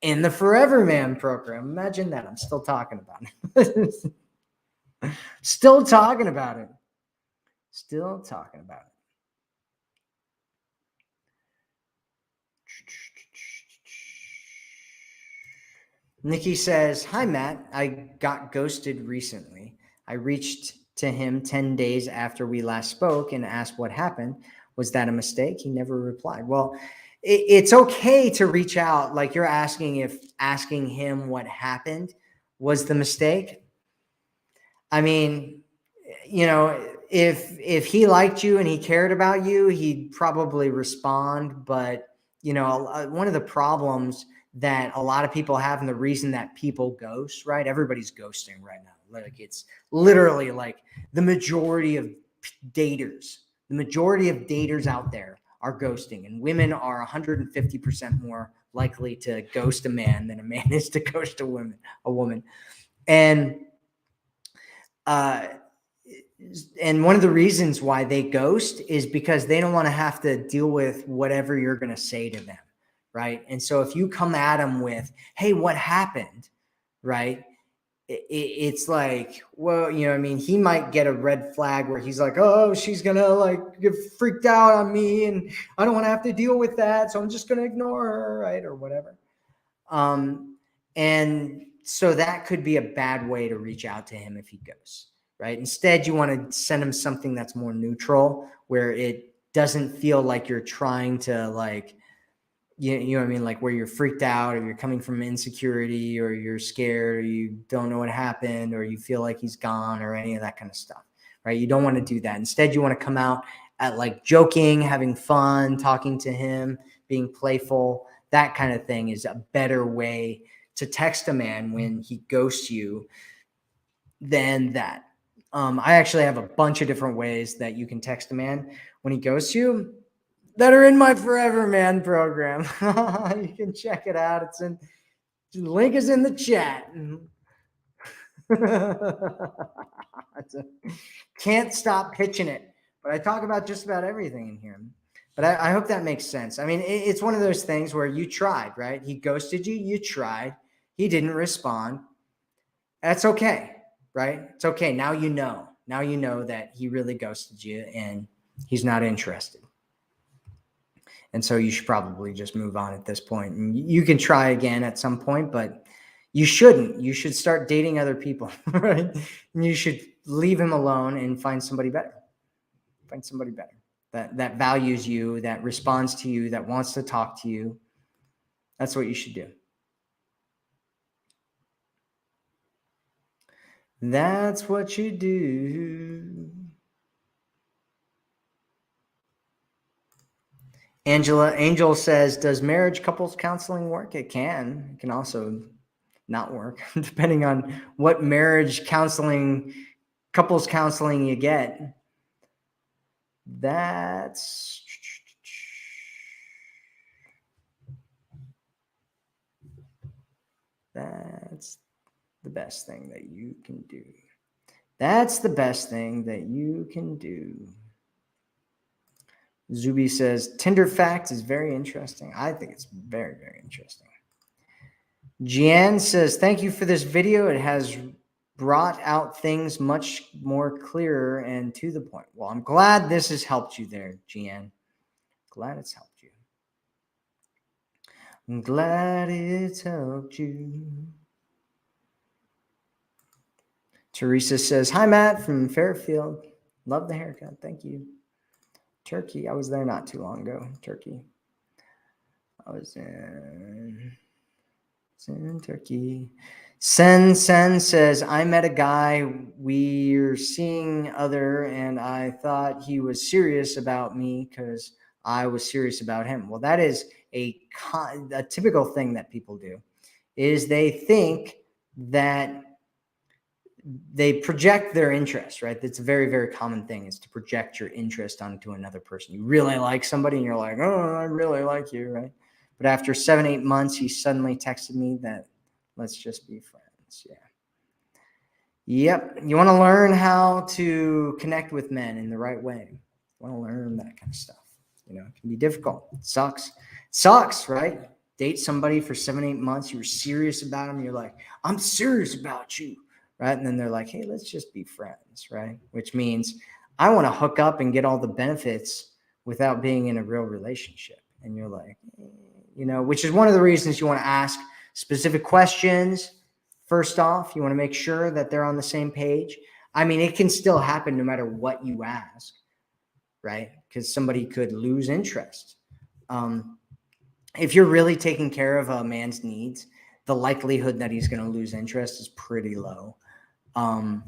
in the Forever Man program. Imagine that. I'm still talking about it. Still talking about it. Still talking about it. Nikki says, hi, Matt. I got ghosted recently. I reached to him 10 days after we last spoke and asked what happened. Was that a mistake? He never replied. Well, it's okay to reach out. Like, you're asking if asking him what happened was the mistake. I mean, if he liked you and he cared about you, he'd probably respond. But, one of the problems that a lot of people have, and the reason that people ghost, right? Everybody's ghosting right now. Like, it's literally like the majority of daters out there are ghosting, and women are 150% more likely to ghost a man than a man is to ghost a woman. And one of the reasons why they ghost is because they don't want to have to deal with whatever you're going to say to them, right? And so if you come at them with, hey, what happened, right? It's like, well, he might get a red flag where he's like, oh, she's going to get freaked out on me, and I don't want to have to deal with that, so I'm just going to ignore her, right? Or whatever. And so that could be a bad way to reach out to him if he goes, right? Instead, you want to send him something that's more neutral, where it doesn't feel like you're trying to like, you know what I mean? Like where you're freaked out or you're coming from insecurity or you're scared or you don't know what happened or you feel like he's gone or any of that kind of stuff, right? You don't want to do that. Instead, you want to come out at like joking, having fun, talking to him, being playful. That kind of thing is a better way to text a man when he ghosts you than that. I actually have a bunch of different ways that you can text a man when he ghosts you that are in my Forever Man program. You can check it out. The link is in the chat. Can't stop pitching it, but I talk about just about everything in here. But I hope that makes sense. I mean, it's one of those things where you tried, right? He ghosted you. You tried. He didn't respond. That's okay, right? It's okay. Now you know. Now you know that he really ghosted you and he's not interested. And so you should probably just move on at this point. And you can try again at some point, but you shouldn't. You should start dating other people, right? And you should leave him alone and find somebody better. Find somebody better that values you, that responds to you, that wants to talk to you. That's what you should do. That's what you do. Angel says, does marriage couples counseling work? It can. It can also not work, depending on what marriage counseling, couples counseling you get. That's the best thing that you can do. That's the best thing that you can do. Zuby says, Tinder Facts is very interesting. I think it's very, very interesting. Jan says, thank you for this video. It has brought out things much more clearer and to the point. Well, I'm glad this has helped you there, Jan. Glad it's helped you. I'm glad it's helped you. Teresa says, hi, Matt from Fairfield. Love the haircut. Thank you. Turkey. I was there not too long ago. Turkey. I was in Turkey. Sen says, I met a guy we're seeing other, and I thought he was serious about me because I was serious about him. Well, that is a typical thing that people do, is they think that they project their interest, right? That's a very, very common thing, is to project your interest onto another person. You really like somebody and you're like, oh, I really like you, right? But after 7-8 months, he suddenly texted me that let's just be friends. Yeah. Yep. You want to learn how to connect with men in the right way. You want to learn that kind of stuff. You know, it can be difficult. It sucks, right? Date somebody for 7-8 months. You were serious about them. You're like, I'm serious about you. Right. And then they're like, hey, let's just be friends. Right. Which means I want to hook up and get all the benefits without being in a real relationship. And you're like, you know, which is one of the reasons you want to ask specific questions. First off, you want to make sure that they're on the same page. I mean, it can still happen no matter what you ask, right? Because somebody could lose interest. If you're really taking care of a man's needs, the likelihood that he's going to lose interest is pretty low. A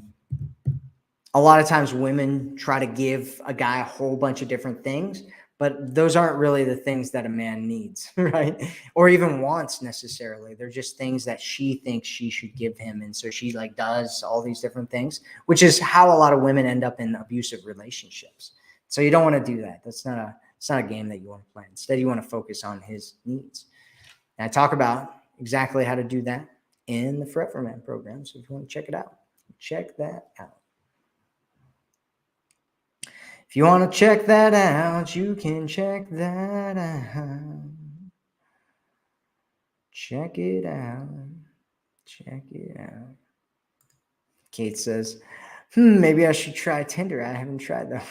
lot of times women try to give a guy a whole bunch of different things, but those aren't really the things that a man needs, right? Or even wants necessarily. They're just things that she thinks she should give him. And so she like does all these different things, which is how a lot of women end up in abusive relationships. So you don't want to do that. It's not a game that you want to play. Instead, you want to focus on his needs. And I talk about exactly how to do that in the Forever Man program. So if you want to check it out, check that out. If you want to check that out, you can check that out. Check it out. Check it out. Kate says, maybe I should try Tinder. I haven't tried that.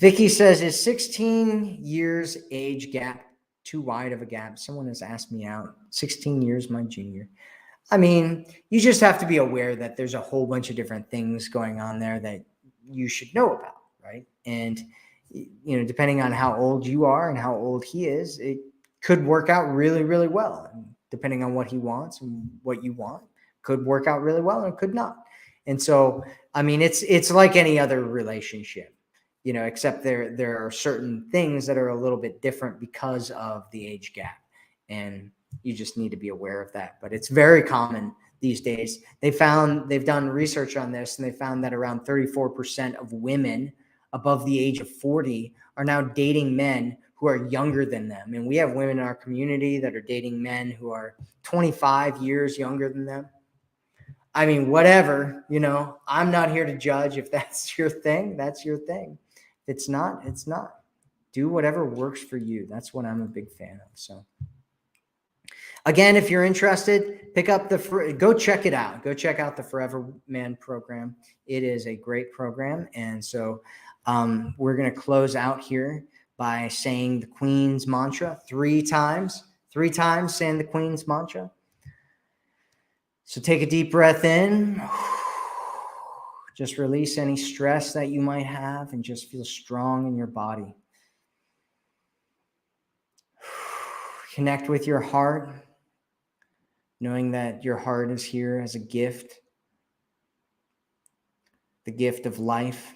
Vicky says, is 16 years age gap too wide of a gap? Someone has asked me out. 16 years, my junior. I mean, you just have to be aware that there's a whole bunch of different things going on there that you should know about, right? And, depending on how old you are and how old he is, it could work out really, really well. And depending on what he wants and what you want, could work out really well and it could not. And so, I mean, it's like any other relationship, except there are certain things that are a little bit different because of the age gap. And you just need to be aware of that. But it's very common these days. They've done research on this, and they found that around 34% of women above the age of 40 are now dating men who are younger than them. And we have women in our community that are dating men who are 25 years younger than them. I mean, whatever, I'm not here to judge. If that's your thing, that's your thing. If it's not, it's not. Do whatever works for you. That's what I'm a big fan of. So again, if you're interested, go check it out. Go check out the Forever Man program. It is a great program. And so we're going to close out here by saying the Queen's mantra 3 times. 3 times saying the Queen's mantra. So take a deep breath in. Just release any stress that you might have and just feel strong in your body. Connect with your heart, knowing that your heart is here as a gift, the gift of life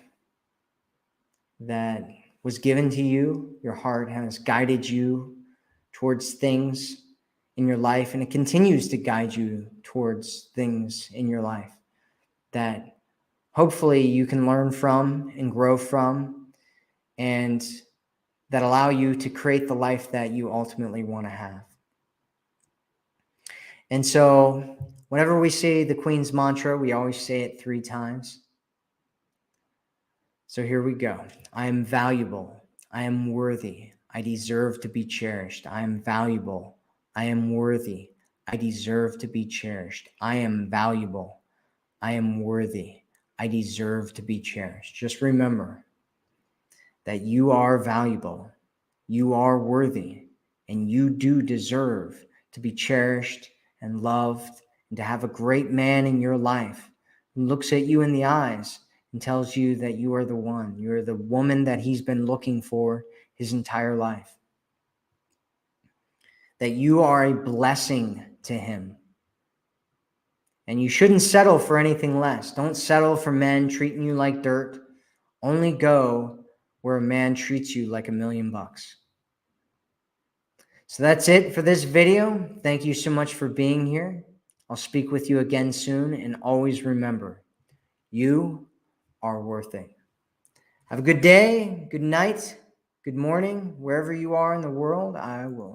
that was given to you. Your heart has guided you towards things in your life, and it continues to guide you towards things in your life that hopefully you can learn from and grow from, and that allow you to create the life that you ultimately want to have. And so whenever we say the Queen's mantra, we always say it 3 times. So here we go. I am valuable. I am worthy. I deserve to be cherished. I am valuable. I am worthy. I deserve to be cherished. I am valuable. I am worthy. I deserve to be cherished. Just remember that you are valuable. You are worthy. And you do deserve to be cherished and loved, and to have a great man in your life who looks at you in the eyes and tells you that you are the one. You're the woman that he's been looking for his entire life. That you are a blessing to him. And you shouldn't settle for anything less. Don't settle for men treating you like dirt. Only go where a man treats you like $1 million. So that's it for this video. Thank you so much for being here. I'll speak with you again soon. And always remember, you are worth it. Have a good day, good night, good morning, wherever you are in the world. I will